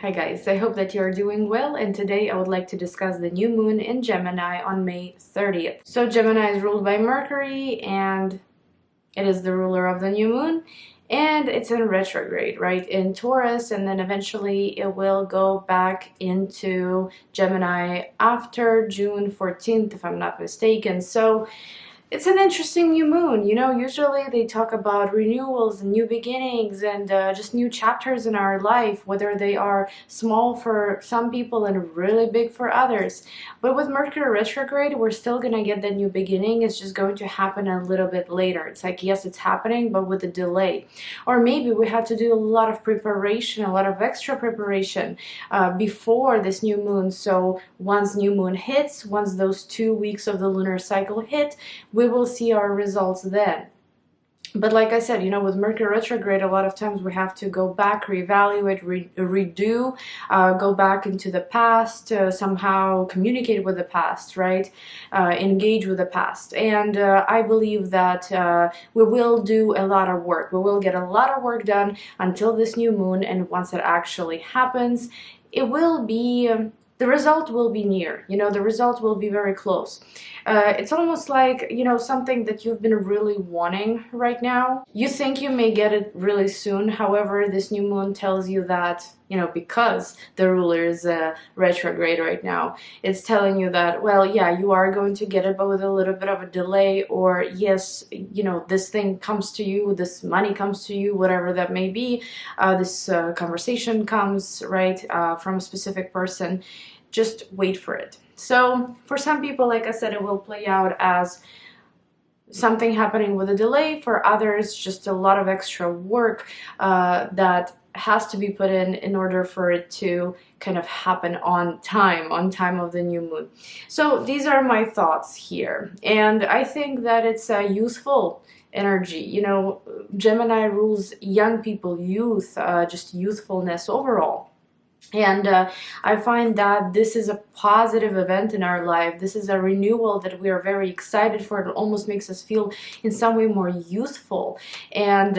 Hi guys, I hope that you're doing well, and today I would like to discuss the new moon in Gemini on May 30th. So Gemini is ruled by Mercury and it is the ruler of the new moon, and it's in retrograde, right, in Taurus, and then eventually it will go back into Gemini after June 14th, if I'm not mistaken. So it's an interesting new moon. You know, usually they talk about renewals and new beginnings and just new chapters in our life, whether they are small for some people and really big for others. But with Mercury retrograde, we're still going to get that new beginning. It's just going to happen a little bit later. It's like, yes, it's happening, but with a delay. Or maybe we had to do a lot of preparation, a lot of extra preparation before this new moon. So once new moon hits, once those 2 weeks of the lunar cycle hit, we will see our results then. But like I said, you know, with Mercury retrograde, a lot of times we have to go back, reevaluate, redo, go back into the past, somehow communicate with the past, right? Engage with the past. And I believe that we will do a lot of work. We will get a lot of work done until this new moon, and once it actually happens, it will be... the result will be near, you know, the result will be very close. It's almost like, you know, something that you've been really wanting right now. You think you may get it really soon. However, this new moon tells you that, you know, because the ruler is retrograde right now, it's telling you that, well, yeah, you are going to get it, but with a little bit of a delay. Or yes, you know, this thing comes to you, this money comes to you, whatever that may be, this conversation comes, right, from a specific person. Just wait for it. So for some people, like I said, it will play out as something happening with a delay. For others, just a lot of extra work that has to be put in order for it to kind of happen on time of the new moon. So these are my thoughts here, and I think that it's a useful energy. You know, Gemini rules young people, youth, just youthfulness overall. And I find that this is a positive event in our life. This is a renewal that we are very excited for. It almost makes us feel in some way more youthful and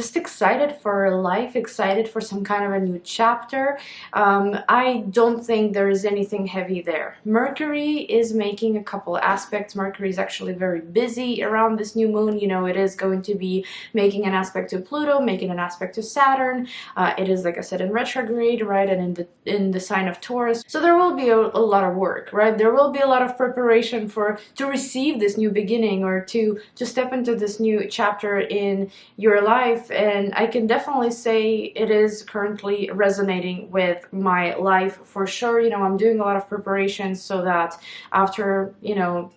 just excited for life, excited for some kind of a new chapter. I don't think there is anything heavy there. Mercury is making a couple aspects. Mercury is actually very busy around this new moon. You know, it is going to be making an aspect to Pluto, making an aspect to Saturn. It is, like I said, in retrograde, right, and in the sign of Taurus. So there will be a lot of work, right? There will be a lot of preparation to receive this new beginning, or to step into this new chapter in your life. And I can definitely say it is currently resonating with my life for sure. You know, I'm doing a lot of preparations so that after, you know,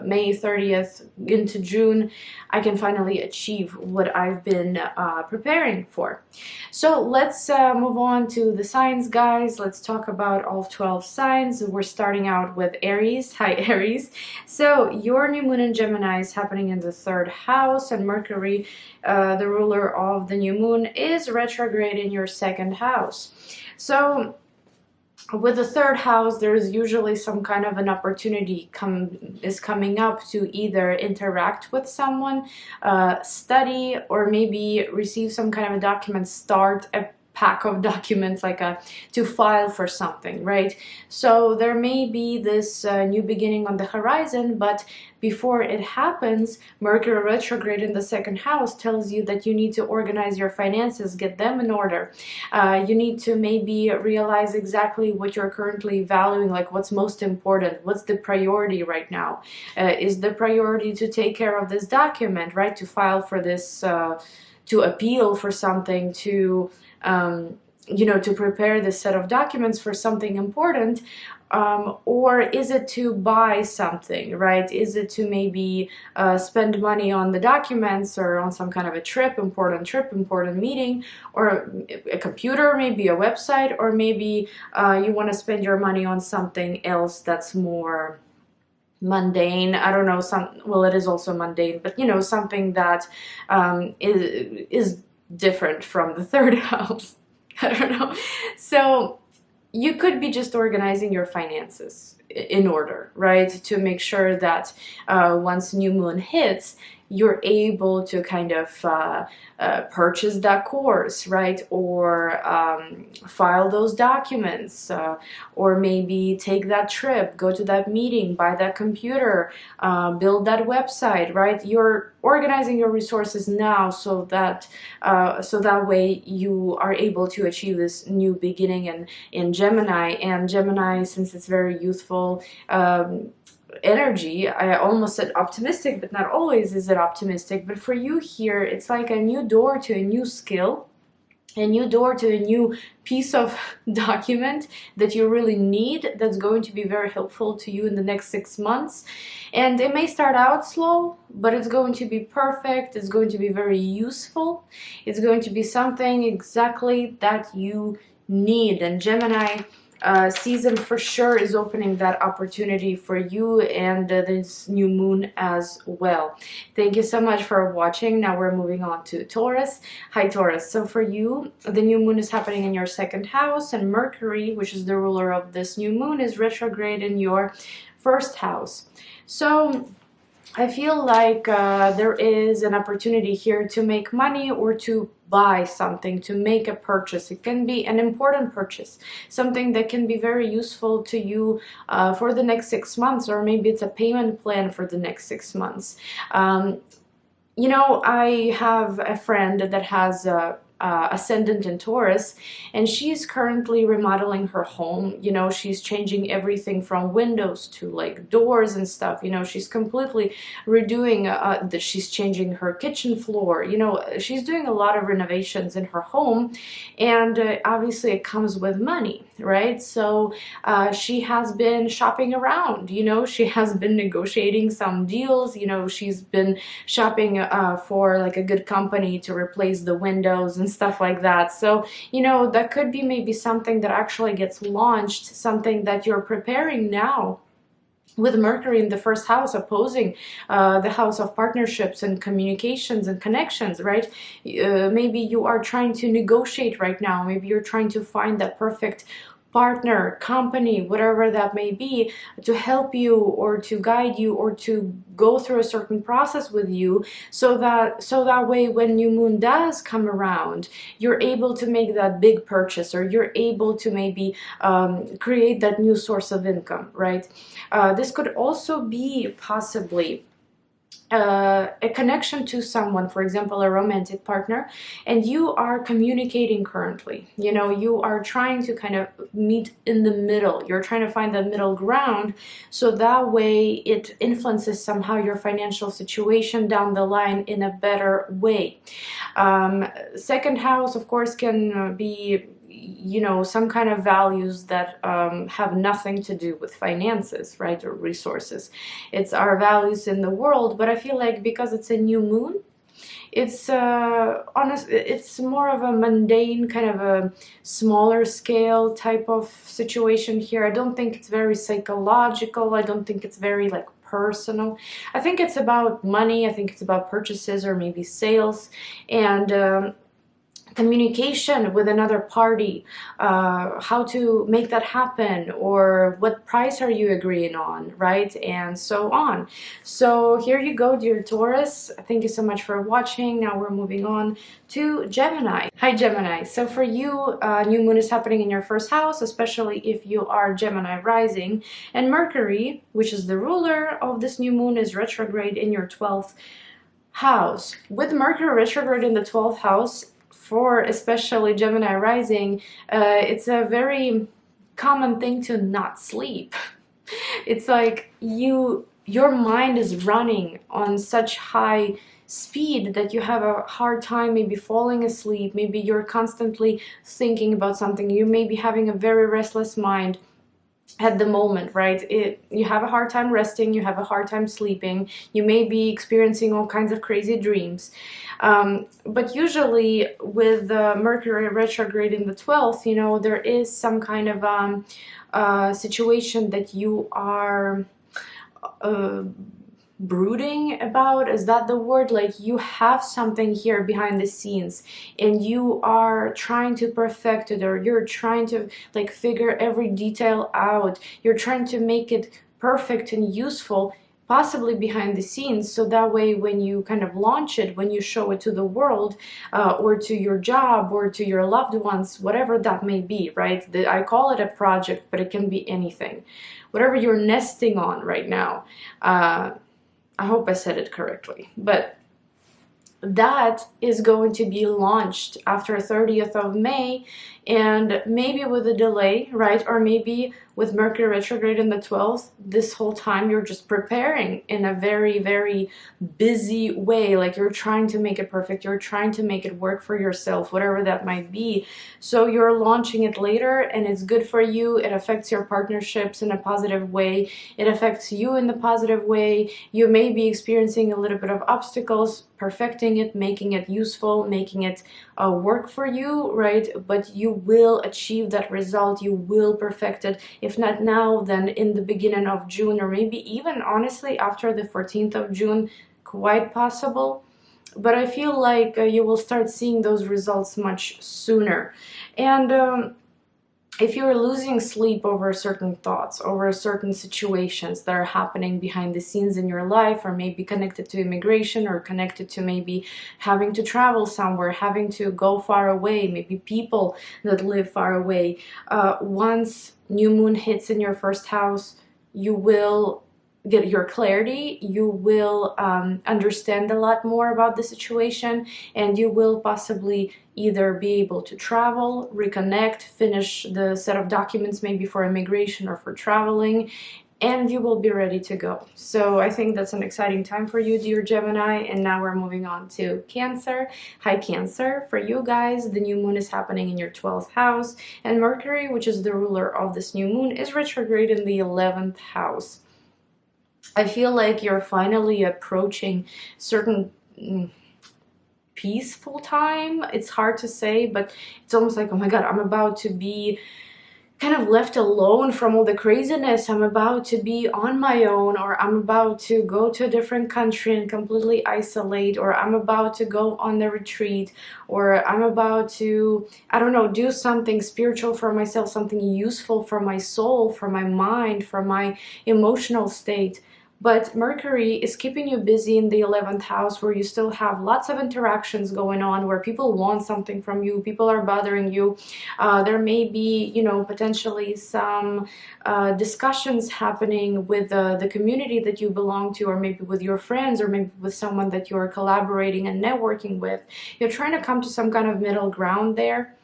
May 30th into June, I can finally achieve what I've been preparing for. So let's move on to the signs, guys. Let's talk about all 12 signs. We're starting out with Aries. Hi, Aries. So your new moon in Gemini is happening in the 3rd house, and Mercury, the ruler of the new moon, is retrograde in your 2nd house. So with the 3rd house, there's usually some kind of an opportunity coming up to either interact with someone, study, or maybe receive some kind of a document, start a pack of documents, like to file for something, right? So there may be this new beginning on the horizon, but before it happens, Mercury retrograde in the 2nd house tells you that you need to organize your finances, get them in order. You need to maybe realize exactly what you're currently valuing, like what's most important, what's the priority right now. Is the priority to take care of this document, right? To file for this, to appeal for something, to you know, to prepare this set of documents for something important, or is it to buy something, right? Is it to maybe spend money on the documents, or on some kind of a important meeting, or a computer, maybe a website, or maybe you want to spend your money on something else that's more mundane. I don't know, well, it is also mundane, but you know, something that is different from the 3rd house. I don't know. So you could be just organizing your finances. in order, right? To make sure that once new moon hits, you're able to kind of purchase that course, right? Or file those documents, or maybe take that trip, go to that meeting, buy that computer, build that website, right? You're organizing your resources now so that way you are able to achieve this new beginning in Gemini. And Gemini, since it's very youthful, energy, I almost said optimistic, but not always is it optimistic. But for you here, it's like a new door to a new skill, a new door to a new piece of document that you really need, that's going to be very helpful to you in the next 6 months. And it may start out slow, but it's going to be perfect. It's going to be very useful. It's going to be something exactly that you need. And Gemini season for sure is opening that opportunity for you, and this new moon as well. Thank you so much for watching. Now we're moving on to Taurus. Hi Taurus. So for you, the new moon is happening in your 2nd house, and Mercury, which is the ruler of this new moon, is retrograde in your 1st house. So I feel like there is an opportunity here to make money or to buy something, to make a purchase. It can be an important purchase, something that can be very useful to you for the next 6 months, or maybe it's a payment plan for the next 6 months. You know, I have a friend that has Ascendant in Taurus, and she's currently remodeling her home. You know, she's changing everything from windows to like doors and stuff. You know, she's completely redoing she's changing her kitchen floor. You know, she's doing a lot of renovations in her home, and obviously it comes with money, right? So she has been shopping around. You know, she has been negotiating some deals. You know, she's been shopping for like a good company to replace the windows and stuff like that. So, you know, that could be maybe something that actually gets launched, something that you're preparing now, with Mercury in the 1st house opposing the house of partnerships and communications and connections, right? Maybe you are trying to negotiate right now. Maybe you're trying to find that perfect partner, company, whatever that may be, to help you or to guide you or to go through a certain process with you, so that way when new moon does come around, you're able to make that big purchase, or you're able to maybe create that new source of income, right? This could also be possibly a connection to someone, for example, a romantic partner, and you are communicating currently. You know, you are trying to kind of meet in the middle. You're trying to find that middle ground, so that way it influences somehow your financial situation down the line in a better way. 2nd house, of course, can be, you know, some kind of values that have nothing to do with finances, right, or resources. It's our values in the world. But I feel like because it's a new moon, it's it's more of a mundane, kind of a smaller scale type of situation here. I don't think it's very psychological. I don't think it's very like personal. I think it's about money. I think it's about purchases or maybe sales, and communication with another party, how to make that happen, or what price are you agreeing on, right, and so on. So here you go, dear Taurus. Thank you so much for watching. Now we're moving on to Gemini. Hi Gemini. So for you, new moon is happening in your 1st house, especially if you are Gemini rising, and Mercury, which is the ruler of this new moon, is retrograde in your 12th house. With Mercury retrograde in the 12th house, for especially Gemini rising, it's a very common thing to not sleep. It's like your mind is running on such high speed that you have a hard time maybe falling asleep. Maybe you're constantly thinking about something. You may be having a very restless mind at the moment, right? You have a hard time resting, you have a hard time sleeping, you may be experiencing all kinds of crazy dreams. But usually with Mercury retrograde in the 12th, you know, there is some kind of situation that you are brooding about, is that the word? Like you have something here behind the scenes and you are trying to perfect it, or you're trying to like figure every detail out. You're trying to make it perfect and useful, possibly behind the scenes, so that way when you kind of launch it, when you show it to the world, or to your job or to your loved ones, whatever that may be, right? I call it a project, but it can be anything. Whatever you're nesting on right now, I hope I said it correctly, but that is going to be launched after 30th of May, and maybe with a delay, right? Or maybe with Mercury retrograde in the 12th, this whole time you're just preparing in a very, very busy way. Like you're trying to make it perfect. You're trying to make it work for yourself, whatever that might be. So you're launching it later and it's good for you. It affects your partnerships in a positive way. It affects you in the positive way. You may be experiencing a little bit of obstacles, perfecting it, making it useful, making it work for you, right? But you will achieve that result. You will perfect it. If not now, then in the beginning of June, or maybe even honestly after the 14th of June, quite possible. But I feel like you will start seeing those results much sooner. And if you're losing sleep over certain thoughts, over certain situations that are happening behind the scenes in your life, or maybe connected to immigration, or connected to maybe having to travel somewhere, having to go far away, maybe people that live far away, once new moon hits in your first house, you will get your clarity, you will understand a lot more about the situation, and you will possibly either be able to travel, reconnect, finish the set of documents maybe for immigration or for traveling, and you will be ready to go. So I think that's an exciting time for you, dear Gemini. And now we're moving on to Cancer. Hi Cancer, for you guys, the new moon is happening in your 12th house, and Mercury, which is the ruler of this new moon, is retrograde in the 11th house. I feel like you're finally approaching certain peaceful time. It's hard to say, but it's almost like, oh my god, I'm about to be kind of left alone from all the craziness. I'm about to be on my own, or I'm about to go to a different country and completely isolate, or I'm about to go on the retreat, or I'm about to, I don't know, do something spiritual for myself, something useful for my soul, for my mind, for my emotional state. But Mercury is keeping you busy in the 11th house, where you still have lots of interactions going on, where people want something from you, people are bothering you. There may be, you know, potentially some discussions happening with the community that you belong to, or maybe with your friends, or maybe with someone that you're collaborating and networking with. You're trying to come to some kind of middle ground there.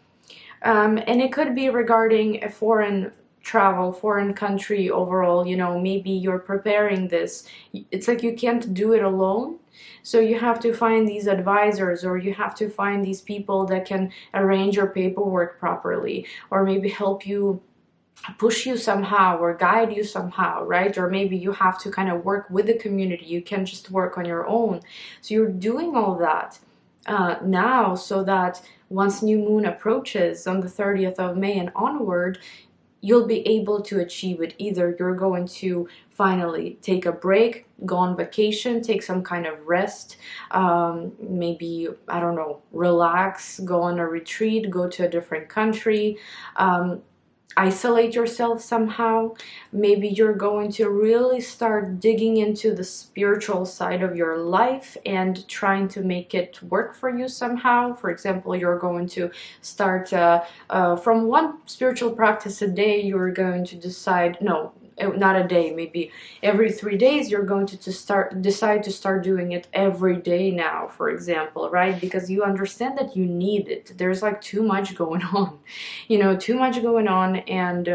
And it could be regarding a foreign travel, foreign country overall. You know, maybe you're preparing this. It's like you can't do it alone. So you have to find these advisors, or you have to find these people that can arrange your paperwork properly, or maybe help you, push you somehow, or guide you somehow, right? Or maybe you have to kind of work with the community. You can't just work on your own. So you're doing all that now, so that once new moon approaches on the 30th of May and onward, you'll be able to achieve it. Either you're going to finally take a break, go on vacation, take some kind of rest, maybe, I don't know, relax, go on a retreat, go to a different country, isolate yourself somehow. Maybe you're going to really start digging into the spiritual side of your life and trying to make it work for you somehow. For example, you're going to start from one spiritual practice a day. You're going to decide, no, not a day, maybe every 3 days, you're going to decide to start doing it every day now, for example, right? Because you understand that you need it. There's like too much going on, you know, too much going on, and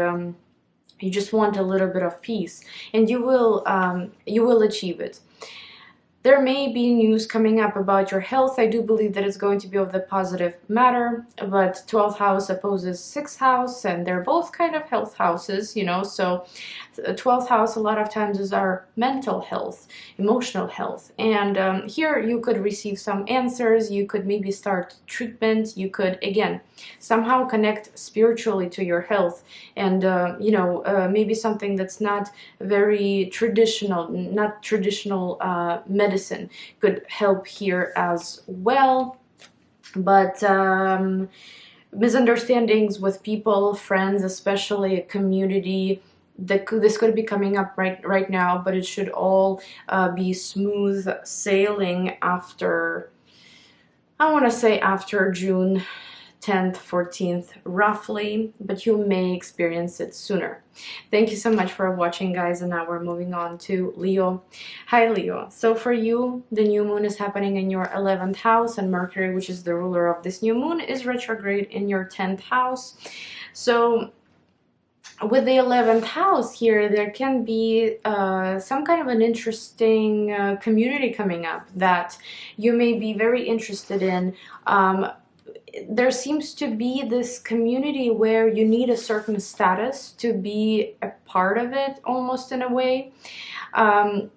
you just want a little bit of peace, and you will achieve it. There may be news coming up about your health. I do believe that it's going to be of the positive matter, but 12th house opposes 6th house, and they're both kind of health houses, you know, so 12th house a lot of times is our mental health, emotional health, and here you could receive some answers, you could maybe start treatment, you could, again, somehow connect spiritually to your health, and you know, maybe something that's not very traditional, not traditional medicine could help here as well. But misunderstandings with people, friends, especially a community, this could be coming up right now, but it should all be smooth sailing after, I want to say after June 10th, 14th, roughly, but you may experience it sooner. Thank you so much for watching, guys, and now we're moving on to Leo. Hi, Leo. So for you, the new moon is happening in your 11th house, and Mercury, which is the ruler of this new moon, is retrograde in your 10th house. So with the 11th house here, there can be some kind of an interesting community coming up that you may be very interested in. There seems to be this community where you need a certain status to be a part of it, almost in a way. And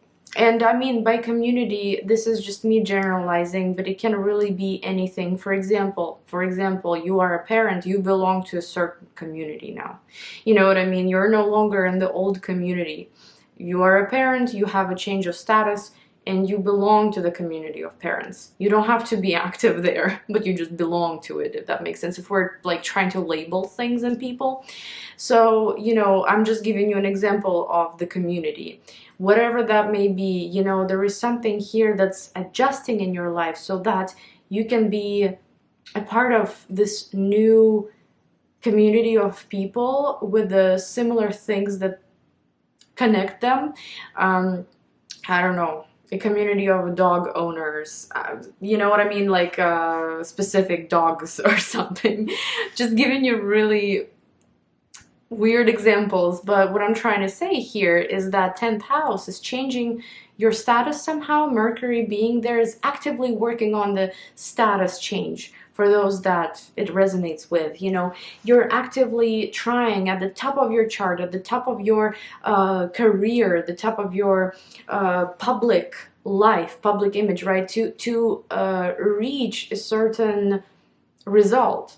I mean, by community, this is just me generalizing, but it can really be anything. For example, you are a parent, you belong to a certain community now. You know what I mean? You're no longer in the old community. You are a parent, you have a change of status, and you belong to the community of parents. You don't have to be active there, but you just belong to it, if that makes sense, if we're like trying to label things and people. So, you know, I'm just giving you an example of the community. Whatever that may be, you know, there is something here that's adjusting in your life so that you can be a part of this new community of people with the similar things that connect them. I don't know, a community of dog owners, you know what I mean, like specific dogs or something. Just giving you really weird examples, but what I'm trying to say here is that 10th house is changing your status somehow. Mercury being there is actively working on the status change for those that it resonates with. You know, you're actively trying at the top of your chart, at the top of your career, the top of your public life, public image, right, to reach a certain result.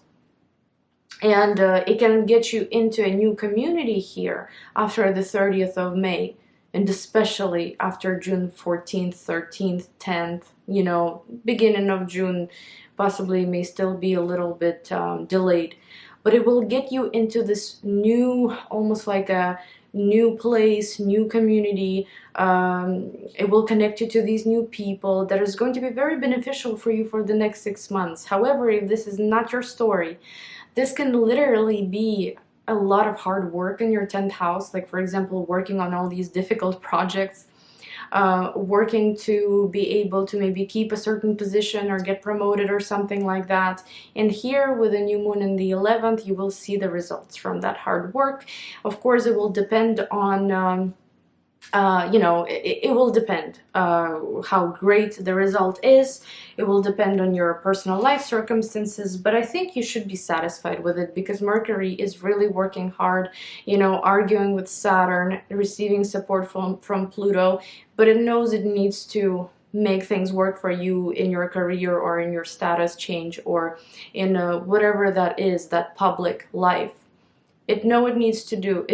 And it can get you into a new community here after the 30th of May, and especially after June 14th, 13th, 10th, you know, beginning of June possibly may still be a little bit delayed. But it will get you into this new, almost like a new place, new community. It will connect you to these new people that is going to be very beneficial for you for the next 6 months. However, if this is not your story, this can literally be a lot of hard work in your 10th house, like for example, working on all these difficult projects, working to be able to maybe keep a certain position or get promoted or something like that. And here with the new moon in the 11th, you will see the results from that hard work. Of course, it will depend on you know, it will depend how great the result is. It will depend on your personal life circumstances, but I think you should be satisfied with it because Mercury is really working hard, you know, arguing with Saturn, receiving support from Pluto, but it knows it needs to make things work for you in your career or in your status change or in whatever that is, that public life. It needs to do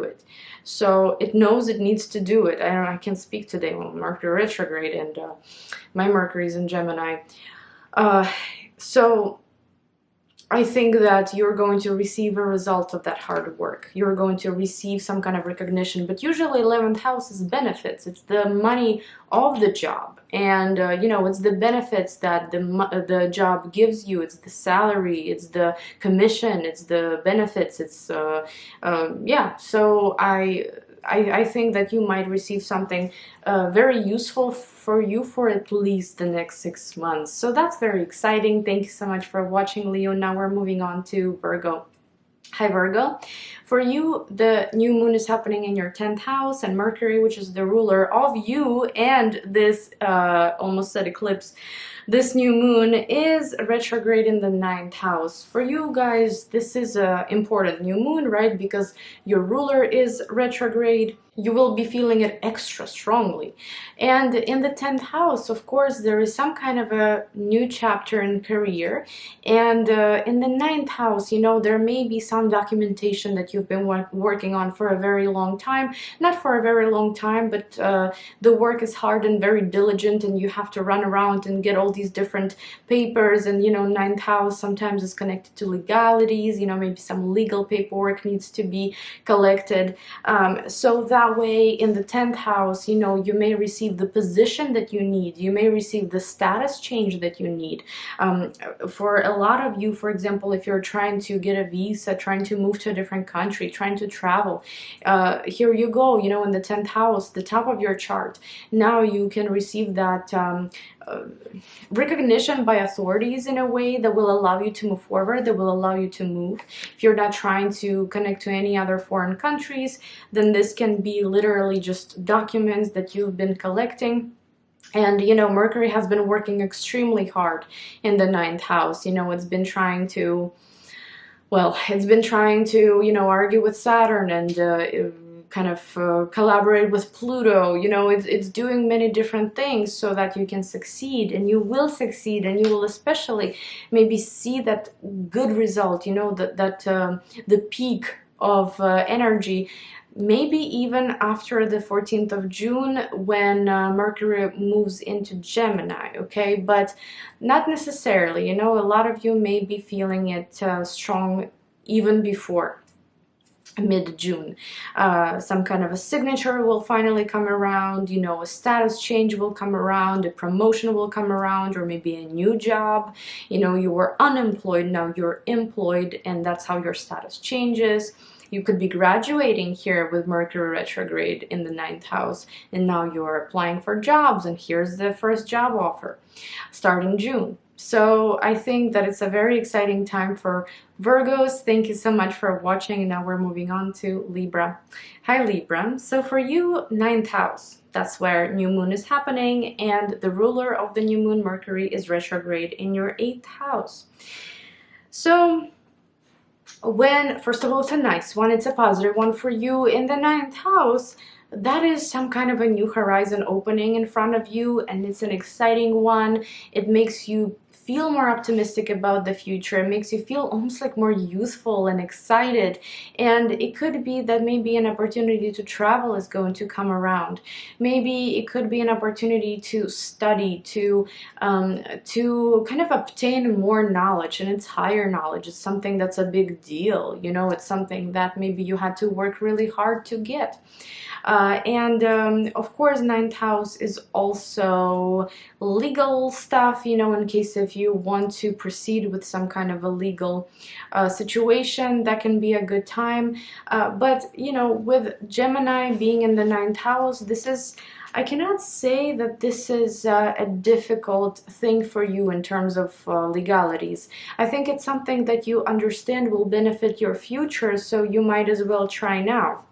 it. So it knows it needs to do it. I can't speak today. Well, Mercury retrograde and my Mercury's in Gemini. So I think that you're going to receive a result of that hard work. You're going to receive some kind of recognition. But usually 11th house is benefits. It's the money of the job. And, you know, it's the benefits that the job gives you. It's the salary. It's the commission. It's the benefits. It's, yeah. So I think that you might receive something very useful for you for at least the next 6 months. So that's very exciting. Thank you so much for watching, Leo. Now we're moving on to Virgo. Hi, Virgo. For you, the new moon is happening in your 10th house, and Mercury, which is the ruler of you and this almost said eclipse, this new moon is retrograde in the 9th house. For you guys, this is a important new moon, right? Because your ruler is retrograde. You will be feeling it extra strongly. And in the 10th house, of course, there is some kind of a new chapter in career. And in the 9th house, you know, there may be some documentation that you've been working on for a very long time. Not for a very long time, but the work is hard and very diligent, and you have to run around and get all these different papers. And, you know, 9th house sometimes is connected to legalities, you know, maybe some legal paperwork needs to be collected. So that way in the 10th house, you know, you may receive the position that you need, you may receive the status change that you need. For a lot of you, for example, if you're trying to get a visa, trying to move to a different country, trying to travel, here you go, you know, in the 10th house, the top of your chart. Now you can receive that recognition by authorities in a way that will allow you to move forward, that will allow you to move. If you're not trying to connect to any other foreign countries, then this can be literally just documents that you've been collecting. And, you know, Mercury has been working extremely hard in the 9th house. You know, it's been trying to, well, it's been trying to, you know, argue with Saturn and kind of collaborate with Pluto. You know, it's doing many different things so that you can succeed, and you will succeed, and you will especially maybe see that good result, you know, that the peak of energy, maybe even after the 14th of June when Mercury moves into Gemini, okay? But not necessarily, you know, a lot of you may be feeling it strong even before mid-June. Some kind of a signature will finally come around, you know, a status change will come around, a promotion will come around, or maybe a new job. You know, you were unemployed, now you're employed, and that's how your status changes. You could be graduating here with Mercury retrograde in the 9th house, and now you're applying for jobs, and here's the first job offer starting June. So I think that it's a very exciting time for Virgos. Thank you so much for watching, and now we're moving on to Libra. Hi Libra. So for you, 9th house, that's where new moon is happening, and the ruler of the new moon, Mercury, is retrograde in your 8th house. So when, first of all, it's a nice one, it's a positive one for you in the 9th house. That is some kind of a new horizon opening in front of you, and it's an exciting one. It makes you feel more optimistic about the future. It makes you feel almost like more youthful and excited. And it could be that maybe an opportunity to travel is going to come around. Maybe it could be an opportunity to study, to kind of obtain more knowledge, and it's higher knowledge. It's something that's a big deal. You know, it's something that maybe you had to work really hard to get. Of course, 9th house is also legal stuff, you know, in case if you want to proceed with some kind of a legal situation, that can be a good time. But, you know, with Gemini being in the 9th house, this is, I cannot say that this is a difficult thing for you in terms of legalities. I think it's something that you understand will benefit your future, so you might as well try now.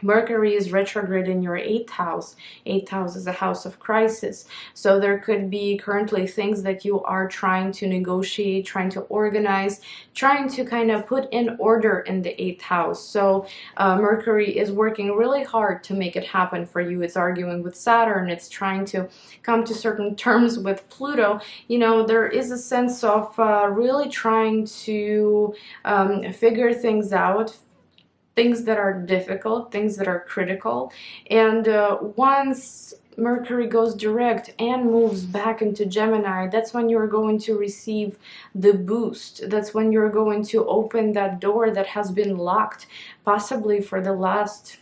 Mercury is retrograde in your 8th house. 8th house is a house of crisis. So there could be currently things that you are trying to negotiate, trying to organize, trying to kind of put in order in the 8th house. So Mercury is working really hard to make it happen for you. It's arguing with Saturn. It's trying to come to certain terms with Pluto. You know, there is a sense of really trying to figure things out, things that are difficult, things that are critical. And once Mercury goes direct and moves back into Gemini, that's when you're going to receive the boost. That's when you're going to open that door that has been locked, possibly for the last,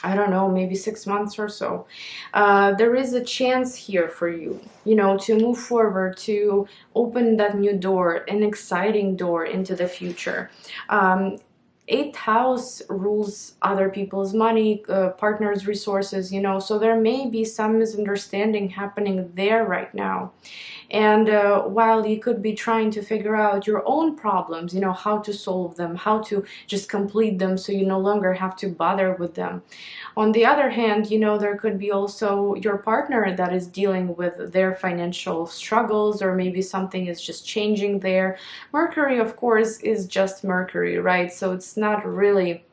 I don't know, maybe 6 months or so. There is a chance here for you, you know, to move forward, to open that new door, an exciting door into the future. Eighth house rules other people's money, partners' resources, you know, so there may be some misunderstanding happening there right now. And while you could be trying to figure out your own problems, you know, how to solve them, how to just complete them so you no longer have to bother with them. On the other hand, you know, there could be also your partner that is dealing with their financial struggles, or maybe something is just changing there. Mercury, of course, is just Mercury, right? So it's not really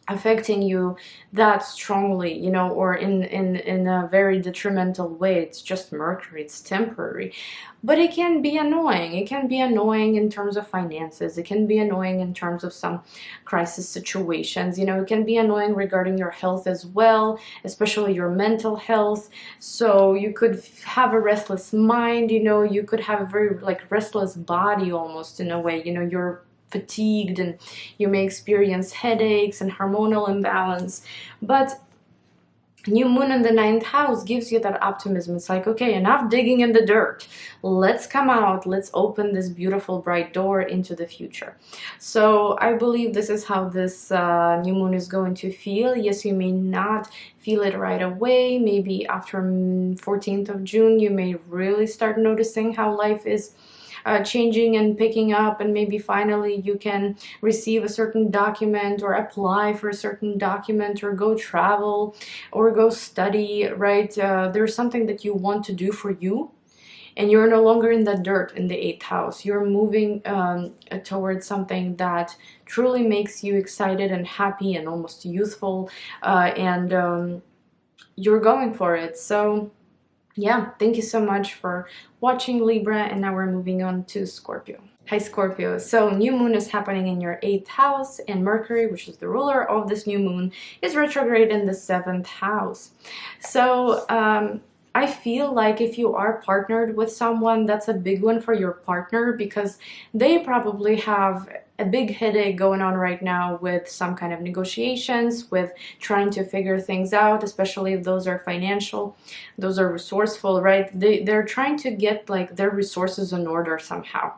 affecting you that strongly, you know, or in a very detrimental way. It's just Mercury, it's temporary. But it can be annoying. It can be annoying in terms of finances. It can be annoying in terms of some crisis situations. You know, it can be annoying regarding your health as well, especially your mental health. So you could have a restless mind, you know, you could have a very like restless body almost in a way, you know, you're fatigued and you may experience headaches and hormonal imbalance. But new moon in the 9th house gives you that optimism. It's like, okay, enough digging in the dirt. Let's come out. Let's open this beautiful bright door into the future. So I believe this is how this new moon is going to feel. Yes, you may not feel it right away. Maybe after 14th of June, you may really start noticing how life is changing and picking up, and maybe finally you can receive a certain document or apply for a certain document or go travel or go study, right? There's something that you want to do for you, and you're no longer in the dirt in the 8th house. You're moving towards something that truly makes you excited and happy and almost youthful, and you're going for it. So yeah, thank you so much for watching, Libra, and now we're moving on to Scorpio. Hi Scorpio, so new moon is happening in your 8th house, and Mercury, which is the ruler of this new moon, is retrograde in the 7th house. So I feel like if you are partnered with someone, that's a big one for your partner, because they probably have a big headache going on right now with some kind of negotiations, with trying to figure things out, especially if those are financial, those are resourceful, right? They're trying to get like their resources in order somehow.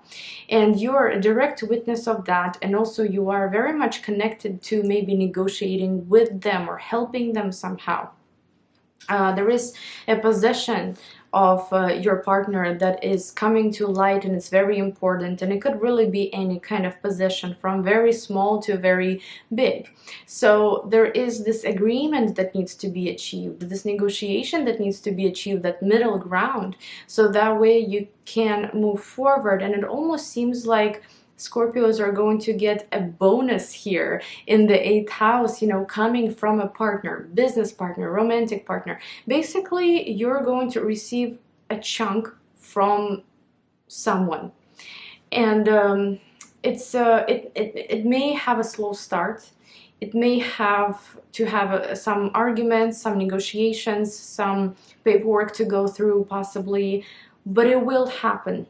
And you're a direct witness of that, and also you are very much connected to maybe negotiating with them or helping them somehow. There is a possession of your partner that is coming to light, and it's very important, and it could really be any kind of possession from very small to very big. So there is this agreement that needs to be achieved, this negotiation that needs to be achieved, that middle ground, so that way you can move forward. And it almost seems like Scorpios are going to get a bonus here in the 8th house, you know, coming from a partner, business partner, romantic partner. Basically, you're going to receive a chunk from someone. And it may have a slow start. It may have to have some arguments, some negotiations, some paperwork to go through possibly, but it will happen.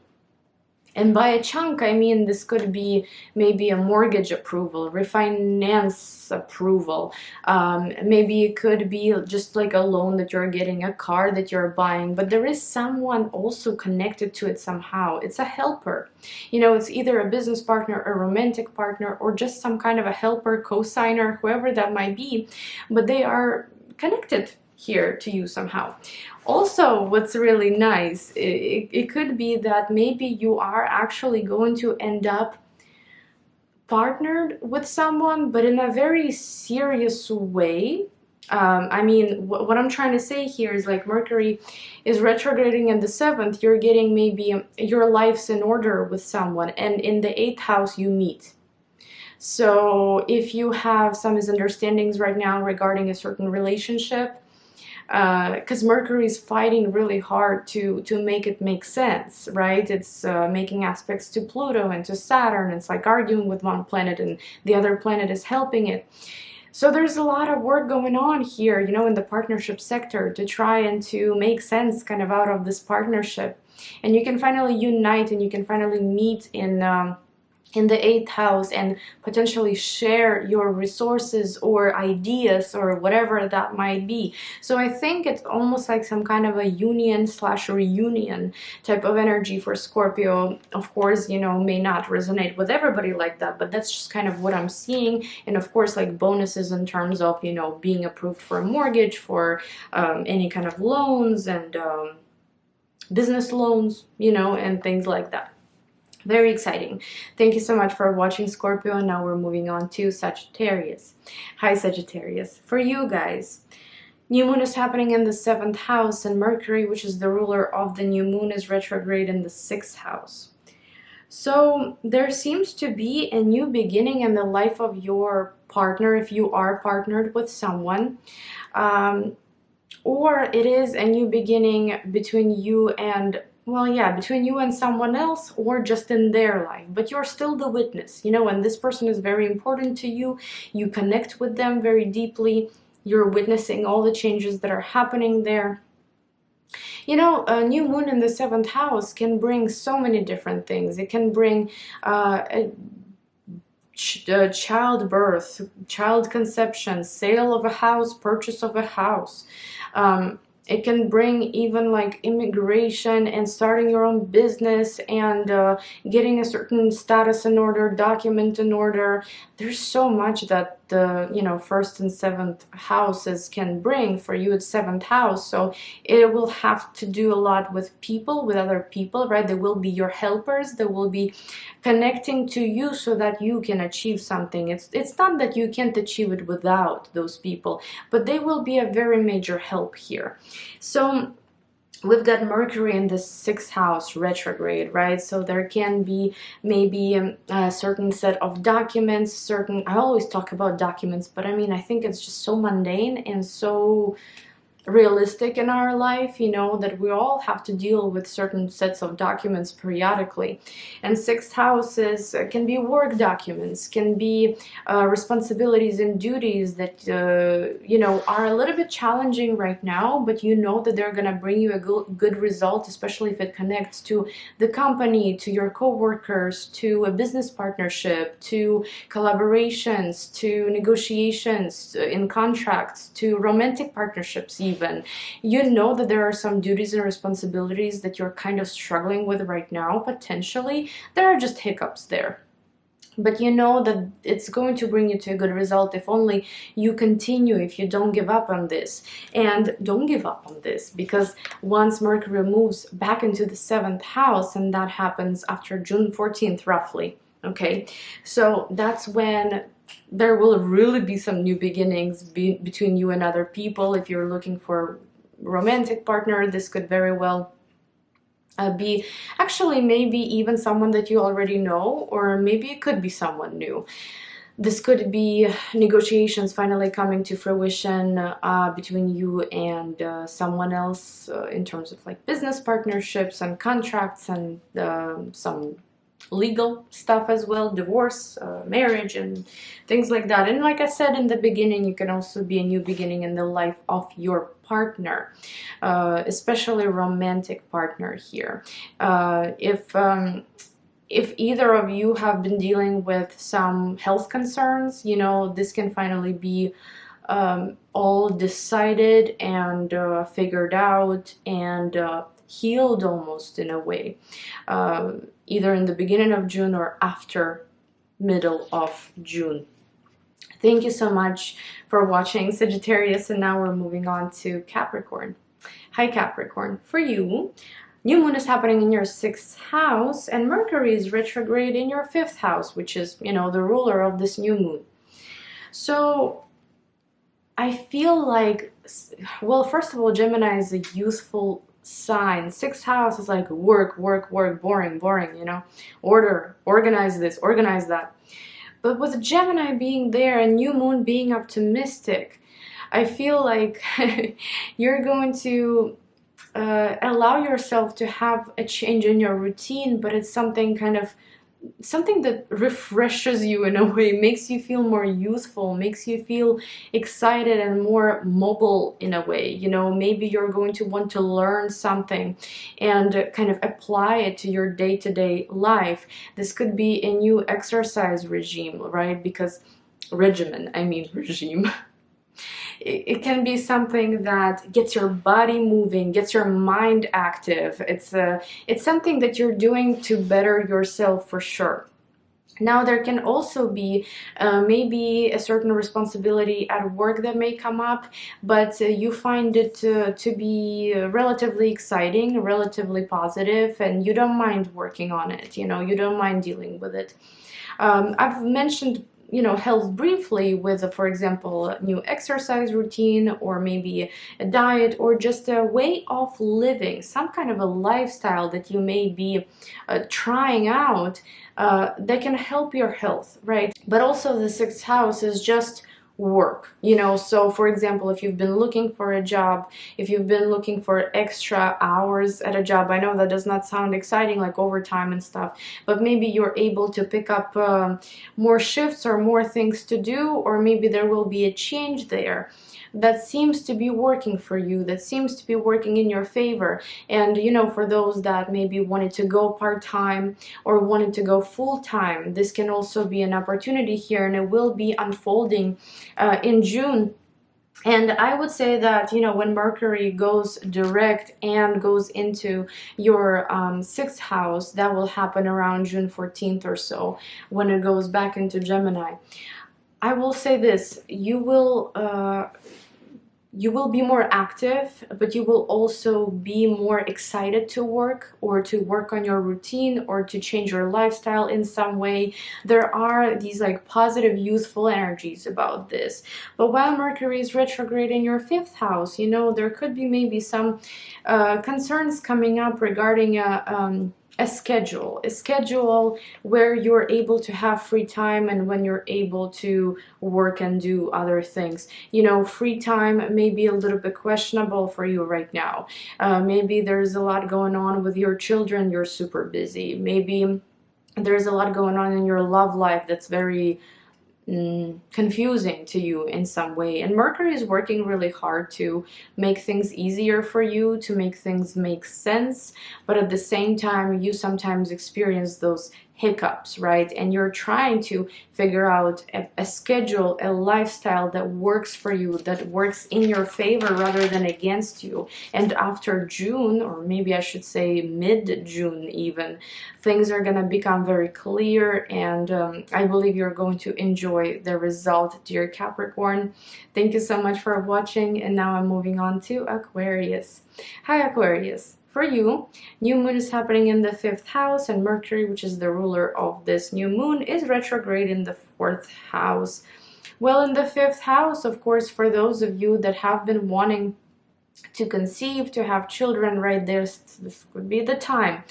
And by a chunk, I mean this could be maybe a mortgage approval, refinance approval. Maybe it could be just like a loan that you're getting, a car that you're buying, but there is someone also connected to it somehow. It's a helper. You know, it's either a business partner, a romantic partner, or just some kind of a helper, co-signer, whoever that might be, but they are connected here to you somehow. Also, what's really nice, it could be that maybe you are actually going to end up partnered with someone, but in a very serious way. I mean, what I'm trying to say here is, like, Mercury is retrograding in the 7th. You're getting maybe your life's in order with someone, and in the 8th house you meet. So if you have some misunderstandings right now regarding a certain relationship, because Mercury is fighting really hard to make it make sense, right? It's making aspects to Pluto and to Saturn. It's like arguing with one planet and the other planet is helping it. So there's a lot of work going on here, you know, in the partnership sector to try and to make sense kind of out of this partnership. And you can finally unite, and you can finally meet in in the 8th house and potentially share your resources or ideas or whatever that might be. So I think it's almost like some kind of a union slash reunion type of energy for Scorpio. Of course, you know, may not resonate with everybody like that, but that's just kind of what I'm seeing. And of course, like bonuses in terms of, you know, being approved for a mortgage, for any kind of loans and business loans, you know, and things like that. Very exciting. Thank you so much for watching, Scorpio. And now we're moving on to Sagittarius. Hi, Sagittarius. For you guys, new moon is happening in the 7th house, and Mercury, which is the ruler of the new moon, is retrograde in the 6th house. So there seems to be a new beginning in the life of your partner if you are partnered with someone. Or it is a new beginning between you and, well, yeah, between you and someone else, or just in their life, but you're still the witness, you know, and this person is very important to you. You connect with them very deeply. You're witnessing all the changes that are happening there. You know, a new moon in the 7th house can bring so many different things. It can bring childbirth, child conception, sale of a house, purchase of a house. It can bring even like immigration and starting your own business and getting a certain status in order, document in order. There's so much that the, you know, 1st and 7th houses can bring. For you, it's 7th house, so it will have to do a lot with people, with other people, right? They will be your helpers. They will be connecting to you so that you can achieve something. It's not that you can't achieve it without those people, but they will be a very major help here. So we've got Mercury in the 6th house retrograde, right? So there can be maybe a certain set of documents, I always talk about documents, but I mean, I think it's just so mundane and so realistic in our life, you know, that we all have to deal with certain sets of documents periodically. And 6th houses can be work documents, can be responsibilities and duties that you know, are a little bit challenging right now, but you know that they're gonna bring you a good result, especially if it connects to the company, to your co-workers, to a business partnership, to collaborations, to negotiations in contracts, to romantic partnerships even. You know that there are some duties and responsibilities that you're kind of struggling with right now, potentially. There are just hiccups there. But you know that it's going to bring you to a good result if only you continue, if you don't give up on this. And don't give up on this, because once Mercury moves back into the 7th house, and that happens after June 14th roughly, okay? So that's when there will really be some new beginnings between you and other people. If you're looking for a romantic partner, this could very well be actually maybe even someone that you already know, or maybe it could be someone new. This could be negotiations finally coming to fruition between you and someone else in terms of like business partnerships and contracts and some legal stuff as well, divorce, marriage, and things like that. And like I said in the beginning, you can also be a new beginning in the life of your partner, especially romantic partner here. If either of you have been dealing with some health concerns, you know, this can finally be all decided and figured out and healed almost in a way, either in the beginning of June or after middle of June. Thank you so much for watching, Sagittarius, and now we're moving on to Capricorn. Hi, Capricorn. For you, new moon is happening in your 6th house, and Mercury is retrograde in your 5th house, which is, you know, the ruler of this new moon. So I feel like, well, first of all, Gemini is a youthful sign. 6th house is like work, boring, you know, order, organize this, organize that. But with Gemini being there and new moon being optimistic, I feel like you're going to allow yourself to have a change in your routine, but it's something kind of something that refreshes you in a way, makes you feel more youthful, makes you feel excited and more mobile in a way. You know, maybe you're going to want to learn something and kind of apply it to your day-to-day life. This could be a new exercise regime, right? Because regimen, I mean regime. It can be something that gets your body moving, gets your mind active. It's something that you're doing to better yourself for sure. Now, there can also be maybe a certain responsibility at work that may come up, but you find it to be relatively exciting, relatively positive, and you don't mind working on it. You know, you don't mind dealing with it. I've mentioned, you know, health briefly with, for example, a new exercise routine, or maybe a diet, or just a way of living, some kind of a lifestyle that you may be trying out that can help your health, right? But also the sixth house is just work, you know. So for example, if you've been looking for a job, if you've been looking for extra hours at a job, I know that does not sound exciting, like overtime and stuff, but maybe you're able to pick up more shifts or more things to do, or maybe there will be a change there that seems to be working for you, that seems to be working in your favor. And you know, for those that maybe wanted to go part-time or wanted to go full-time, this can also be an opportunity here, and it will be unfolding in June. And I would say that, you know, when Mercury goes direct and goes into your sixth house, that will happen around June 14th or so, when it goes back into Gemini. I will say this, you will be more active, but you will also be more excited to work, or to work on your routine, or to change your lifestyle in some way. There are these like positive, youthful energies about this. But while Mercury is retrograde in your fifth house, you know, there could be maybe some concerns coming up regarding a schedule where you're able to have free time, and when you're able to work and do other things. You know, free time may be a little bit questionable for you right now. Maybe there's a lot going on with your children, you're super busy. Maybe there's a lot going on in your love life that's very confusing to you in some way, and Mercury is working really hard to make things easier for you, to make things make sense. But at the same time, you sometimes experience those hiccups, right? And you're trying to figure out a schedule, a lifestyle that works for you, that works in your favor rather than against you. And after June, or maybe I should say mid-June even, things are going to become very clear, and I believe you're going to enjoy the result, dear Capricorn. Thank you so much for watching, and now I'm moving on to Aquarius. Hi Aquarius. For you, new moon is happening in the fifth house, and Mercury, which is the ruler of this new moon, is retrograde in the fourth house. Well, in the fifth house, of course, for those of you that have been wanting to conceive, to have children, right, this could be the time.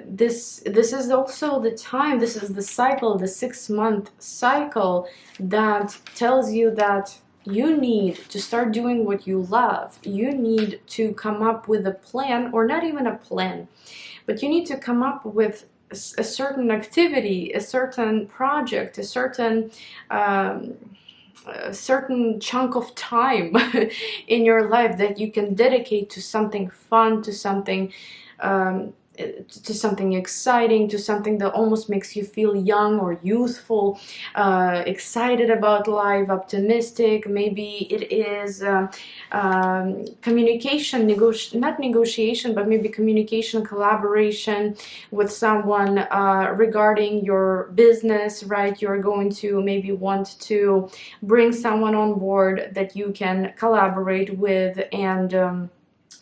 This is also the time, this is the cycle, the 6-month cycle that tells you that you need to start doing what you love. You need to come up with a plan, or not even a plan, but you need to come up with a certain activity, a certain project, a certain chunk of time in your life that you can dedicate to something fun, to something exciting, to something that almost makes you feel young or youthful, excited about life, optimistic. Maybe it is communication, not negotiation, but maybe communication, collaboration with someone regarding your business, right? You're going to maybe want to bring someone on board that you can collaborate with, and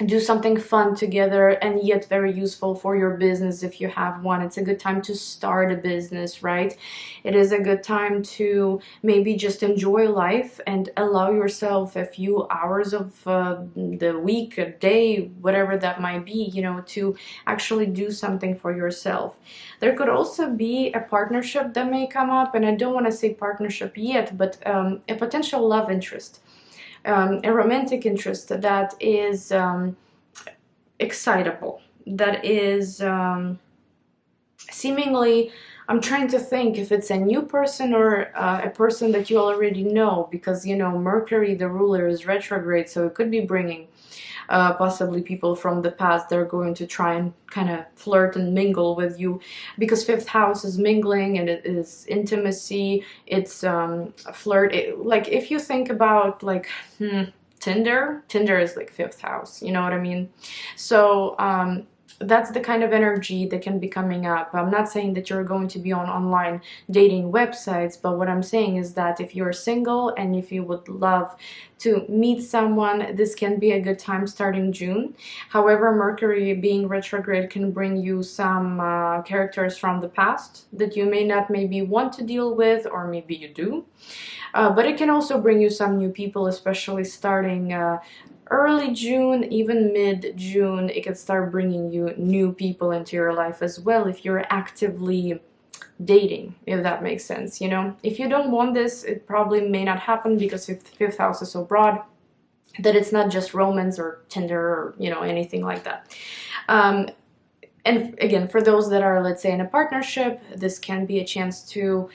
do something fun together, and yet very useful for your business if you have one. It's a good time to start a business, right? It is a good time to maybe just enjoy life and allow yourself a few hours of the week, a day, whatever that might be, you know, to actually do something for yourself. There could also be a partnership that may come up, and I don't want to say partnership yet, but a potential love interest. A romantic interest that is excitable, that is seemingly, I'm trying to think if it's a new person or a person that you already know, because, you know, Mercury, the ruler, is retrograde, so it could be bringing possibly people from the past. They're going to try and kind of flirt and mingle with you, because fifth house is mingling and it is intimacy. It's flirt. Like if you think about like Tinder is like fifth house. You know what I mean? So that's the kind of energy that can be coming up. I'm not saying that you're going to be on online dating websites, but what I'm saying is that if you're single and if you would love to meet someone, this can be a good time starting June. However, Mercury being retrograde can bring you some characters from the past that you may not maybe want to deal with, or maybe you do. But it can also bring you some new people, especially starting early June, even mid-June. It can start bringing you new people into your life as well if you're actively dating, if that makes sense. You know, if you don't want this, it probably may not happen, because if the fifth house is so broad that it's not just romance or Tinder or, you know, anything like that. And again, for those that are, let's say, in a partnership, this can be a chance to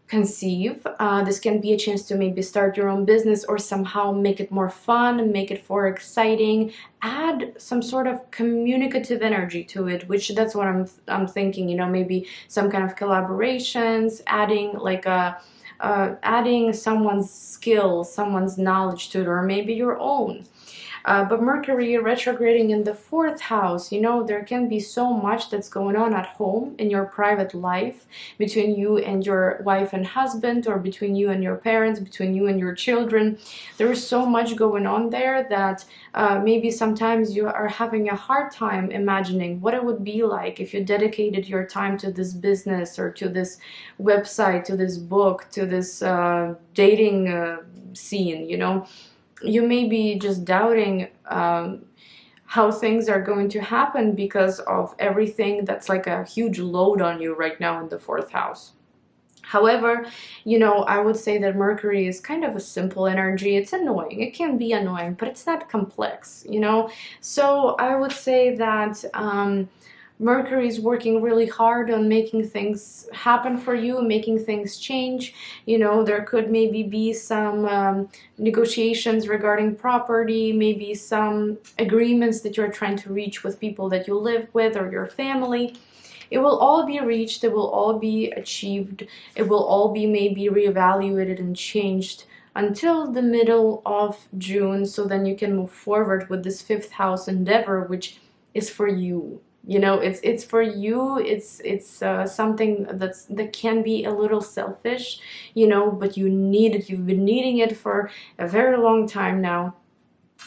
conceive. This can be a chance to maybe start your own business, or somehow make it more fun, make it more exciting, add some sort of communicative energy to it, which that's what I'm thinking, you know, maybe some kind of collaborations, adding like adding someone's skill, someone's knowledge to it, or maybe your own. But Mercury retrograding in the fourth house, you know, there can be so much that's going on at home in your private life, between you and your wife and husband, or between you and your parents, between you and your children. There is so much going on there that maybe sometimes you are having a hard time imagining what it would be like if you dedicated your time to this business, or to this website, to this book, to this dating scene, you know. You may be just doubting how things are going to happen because of everything that's like a huge load on you right now in the fourth house. However, you know, I would say that Mercury is kind of a simple energy. It's annoying. It can be annoying, but it's not complex, you know? So I would say that Mercury is working really hard on making things happen for you, making things change. You know, there could maybe be some negotiations regarding property, maybe some agreements that you're trying to reach with people that you live with or your family. It will all be reached, it will all be achieved, it will all be maybe reevaluated and changed until the middle of June, so then you can move forward with this fifth house endeavor, which is for you. You know, it's for you. It's something that can be a little selfish, you know, but you need it. You've been needing it for a very long time now,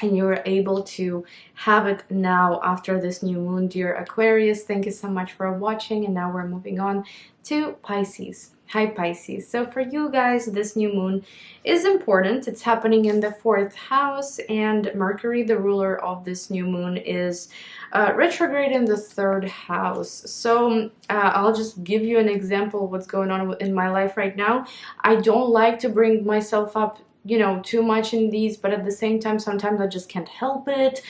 and you're able to have it now after this new moon, dear Aquarius. Thank you so much for watching, and now we're moving on to Pisces. Hi Pisces. So for you guys, this new moon is important. It's happening in the fourth house, and Mercury, the ruler of this new moon, is retrograde in the third house. So I'll just give you an example of what's going on in my life right now. I don't like to bring myself up, you know, too much in these, but at the same time, sometimes I just can't help it,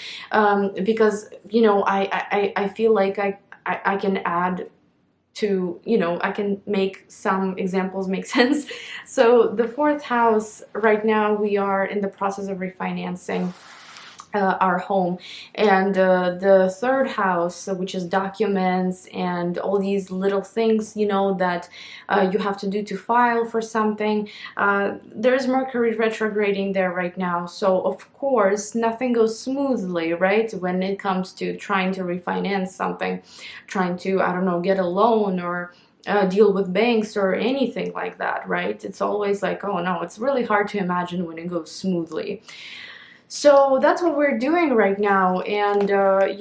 because, you know, I feel like I can add to, you know, I can make some examples make sense. So the fourth house, right now we are in the process of refinancing our home, and the third house, which is documents and all these little things, you know, that you have to do to file for something. There's Mercury retrograding there right now, so of course nothing goes smoothly, right, when it comes to trying to refinance something, trying to, I don't know, get a loan or deal with banks or anything like that, right? It's always like, oh no, it's really hard to imagine when it goes smoothly. So that's what we're doing right now, and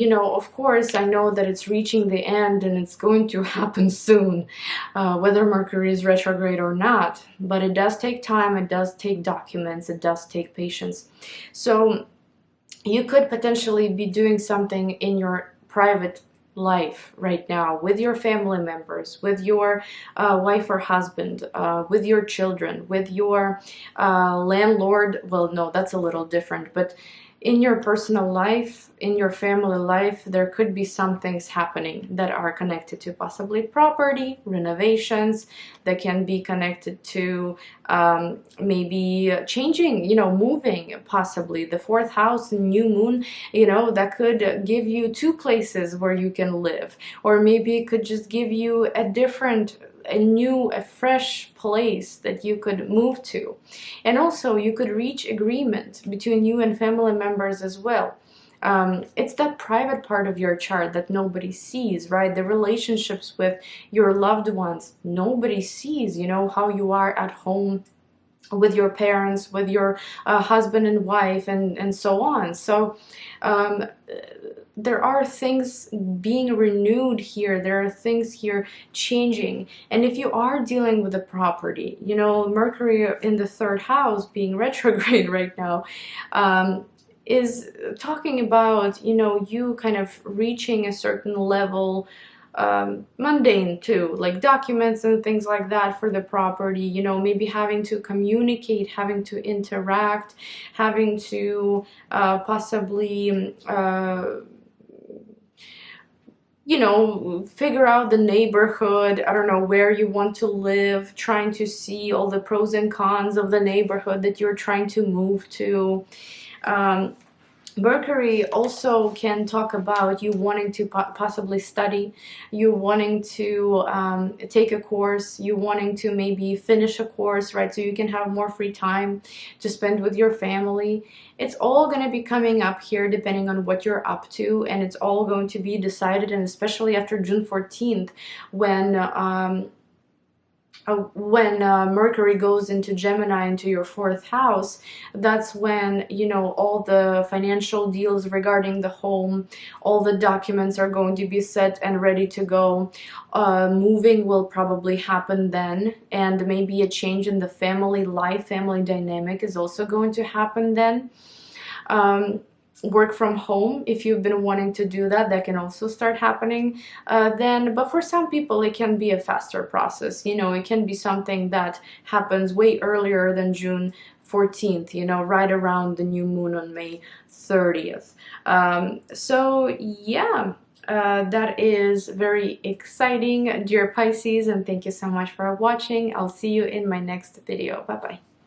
you know, of course, I know that it's reaching the end and it's going to happen soon, whether Mercury is retrograde or not. But it does take time, it does take documents, it does take patience. So you could potentially be doing something in your private life right now with your family members, with your wife or husband, with your children, with your landlord. Well, no, that's a little different, but in your personal life, in your family life, there could be some things happening that are connected to possibly property, renovations, that can be connected to maybe changing, you know, moving, possibly. The fourth house, new moon, you know, that could give you two places where you can live, or maybe it could just give you a fresh place that you could move to. And also you could reach agreement between you and family members as well. It's that private part of your chart that nobody sees, right? The relationships with your loved ones, nobody sees, you know, how you are at home with your parents, with your husband and wife, and so on. So there are things being renewed here, there are things here changing. And if you are dealing with a property, you know, Mercury in the third house being retrograde right now, is talking about, you know, you kind of reaching a certain level, mundane too, like documents and things like that for the property, you know, maybe having to communicate, having to interact, having to possibly you know, figure out the neighborhood, I don't know, where you want to live, trying to see all the pros and cons of the neighborhood that you're trying to move to. Mercury also can talk about you wanting to possibly study, you wanting to take a course, you wanting to maybe finish a course, right? So you can have more free time to spend with your family. It's all going to be coming up here depending on what you're up to, and it's all going to be decided, and especially after June 14th, when Mercury goes into Gemini, into your fourth house. That's when, you know, all the financial deals regarding the home, all the documents are going to be set and ready to go. Moving will probably happen then, and maybe a change in the family life, family dynamic is also going to happen then. Work from home, if you've been wanting to do that, that can also start happening then. But for some people it can be a faster process, you know, it can be something that happens way earlier than June 14th, you know, right around the new moon on May 30th. So yeah, that is very exciting, dear Pisces, and thank you so much for watching. I'll see you in my next video. Bye bye.